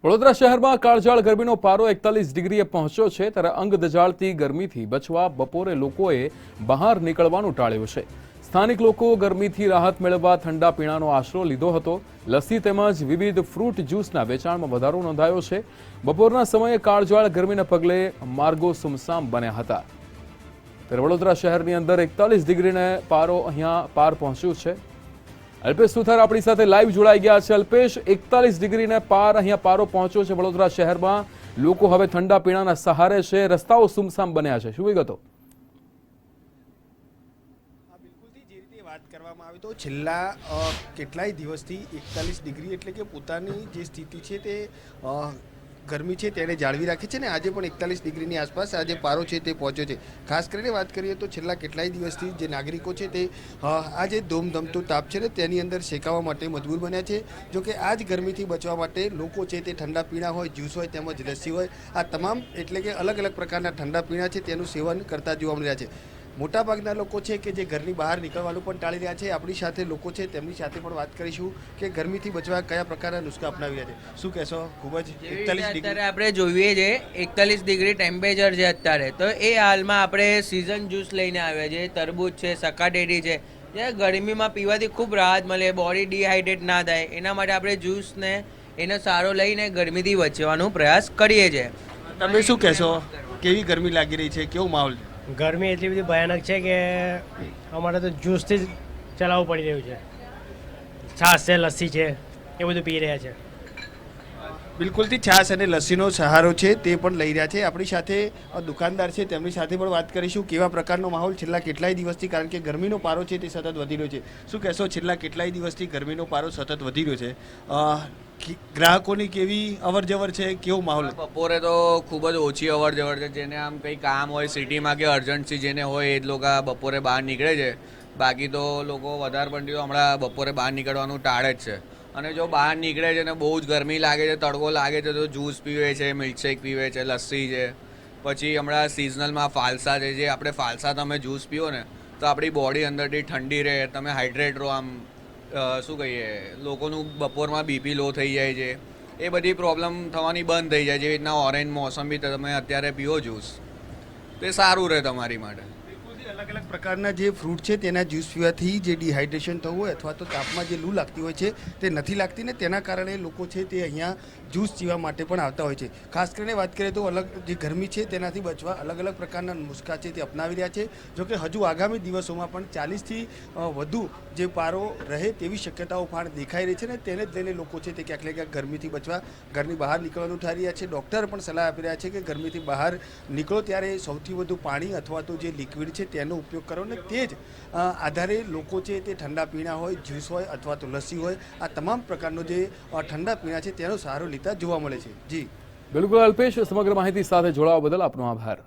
વડોદરા શહેરમાં કાળઝાળ ગરમીનો પારો 41 ડિગ્રીએ પહોંચ્યો છે ત્યારે અંગ દજાળતી ગરમીથી બચવા બપોરે લોકોએ બહાર નીકળવાનું ટાળ્યું છે। સ્થાનિક લોકો ગરમીથી રાહત મેળવવા ઠંડા પીણાનો આશરો લીધો હતો। લસ્સી તેમજ વિવિધ ફ્રૂટ જ્યુસના વેચાણમાં વધારો નોંધાયો છે। બપોરના સમયે કાળઝાળ ગરમીને પગલે માર્ગો સુમસામ બન્યા હતા। ત્યારે વડોદરા શહેરની અંદર 41 ડિગ્રીને પારો અહીંયા પાર પહોંચ્યું છે। અલ્પેશ સુથાર આપણી સાથે લાઈવ જોડાઈ ગયા છે। અલ્પેશ, 41 ડિગ્રીને પાર અહીંયા પારો પહોંચ્યો છે વડોદરા શહેરમાં। લોકો હવે ઠંડા પીણાના સહારે છે, રસ્તાઓ સુમસામ બન્યા છે, શું વિગતો? વાત કરવામાં આવે તો છેલ્લા કેટલાય દિવસથી 41 ડિગ્રી એટલે કે પોતાની જે સ્થિતિ છે તે ગરમી છે તેને જાળવી રાખી છે ને આજે પણ 41 ડિગ્રીની આસપાસ આજે પારો છે તે પહોંચ્યો છે। ખાસ કરીને વાત કરીએ તો છેલ્લા કેટલાય દિવસથી જે નાગરિકો છે તે આ જે ધોમધમતો તાપ છે ને તેની અંદર શેકાવા માટે મજબૂર બન્યા છે। જો કે આ જ ગરમીથી બચવા માટે લોકો છે તે ઠંડા પીણા હોય, જ્યુસ હોય તેમજ લસ્સી હોય, આ તમામ એટલે કે અલગ અલગ પ્રકારના ઠંડા પીણા છે તેનું સેવન કરતા જોવા મળી રહ્યા છે। મોટાભાગના લોકો છે કે જે ઘરની બહાર નીકળવાનું પણ ટાળી રહ્યા છે। આપણી સાથે લોકો છે તેમની સાથે પણ વાત કરીશું કે ગરમીથી બચવા કયા પ્રકારના નુસ્ખા અપનાવી રહ્યા છે। શું કહેશો? ખૂબ જ 41 ડિગ્રી અત્યારે આપણે જોઈએ છે 41 ડિગ્રી ટેમ્પરેચર છે અત્યારે, તો એ હાલમાં આપણે સિઝન જ્યુસ લઈને આવ્યા છે। તરબૂચ છે, સકાટેટી છે, જે ગરમીમાં પીવાથી ખૂબ રાહત મળે, બોડી ડિહાઇડ્રેટ ના થાય, એના માટે આપણે જ્યુસને એનો સારો લઈને ગરમીથી બચવાનો પ્રયાસ કરીએ છીએ। તમે શું કહેશો? કેવી ગરમી લાગી રહી છે? કેવો માહોલ છે? ગરમી એટલી બધી ભયાનક છે કે અમારે તો જ્યુસથી જ ચલાવવું પડી રહ્યું છે। છાશ છે, લસ્સી છે, એ બધું પી રહ્યા છે। બિલકુલથી છાશ અને લસ્સીનો સહારો છે તે પણ લઈ રહ્યા છે। આપણી સાથે દુકાનદાર છે તેમની સાથે પણ વાત કરીશું કેવા પ્રકારનો માહોલ છેલ્લા કેટલાય દિવસથી, કારણ કે ગરમીનો પારો છે તે સતત વધી રહ્યો છે। શું કહેશો? છેલ્લા કેટલાય દિવસથી ગરમીનો પારો સતત વધી રહ્યો છે, ગ્રાહકોની કેવી અવર જવર છે, કેવો માહોલ? બપોરે તો ખૂબ જ ઓછી અવર જવર છે। જેને આમ કંઈ કામ હોય સિટીમાં કે અર્જન્સી જેને હોય એ જ લોકો બપોરે બહાર નીકળે છે। બાકી તો લોકો વધારે પડતી હમણાં બપોરે બહાર નીકળવાનું ટાળે જ છે। અને જો બહાર નીકળે છે ને બહુ જ ગરમી લાગે છે, તડકો લાગે છે, તો જ્યુસ પીવે છે, મિલ્કશેક પીવે છે, લસ્સી છે, પછી હમણાં સિઝનલમાં ફાલસા છે, જે આપણે ફાલસા તમે જ્યુસ પીવો ને તો આપણી બોડી અંદરથી ઠંડી રહે, તમે હાઇડ્રેટ રહો। આમ શું કહીએ, લોકોનું બપોરમાં બીપી લો થઈ જાય છે, એ બધી પ્રોબ્લેમ થવાની બંધ થઈ જાય। જેવી રીતના ઓરેન્જ મોસંબી તમે અત્યારે પીવો જ્યુસ, તે સારું રહે તમારી માટે। અલગ અલગ પ્રકારના જે ફ્રૂટ છે તેના જ્યુસ પીવાથી જે ડિહાઇડ્રેશન થવું હોય અથવા તો તાપમાં જે લૂ લાગતી હોય છે તે નથી લાગતી ને તેના કારણે લોકો છે તે અહીંયા જ્યુસ પીવા માટે પણ આવતા હોય છે। ખાસ કરીને વાત કરીએ તો અલગ જે ગરમી છે તેનાથી બચવા અલગ અલગ પ્રકારના નુસ્ખા છે તે અપનાવી રહ્યા છે। જોકે હજુ આગામી દિવસોમાં પણ 40થી વધુ જે પારો રહે તેવી શક્યતાઓ પણ દેખાઈ રહી છે ને તેને જ લઈને લોકો છે તે ક્યાંક ને ક્યાંક ગરમીથી બચવા ઘરની બહાર નીકળવાનું ઠારી રહ્યા છે। ડૉક્ટર પણ સલાહ આપી રહ્યા છે કે ગરમીથી બહાર નીકળો ત્યારે સૌથી વધુ પાણી અથવા તો જે લિક્વિડ છે તેનો ઉપયોગ કરો ને તે જ આધારે લોકો છે તે ઠંડા પીણા હોય, જ્યુસ હોય અથવા તો લસ્સી હોય, આ તમામ પ્રકારનો જે ઠંડા પીણા છે તેનો સહારો લેતા જોવા મળે છે। જી બિલકુલ અલ્પેશ, સમગ્ર માહિતી સાથે જોડાવા બદલ આપનો આભાર।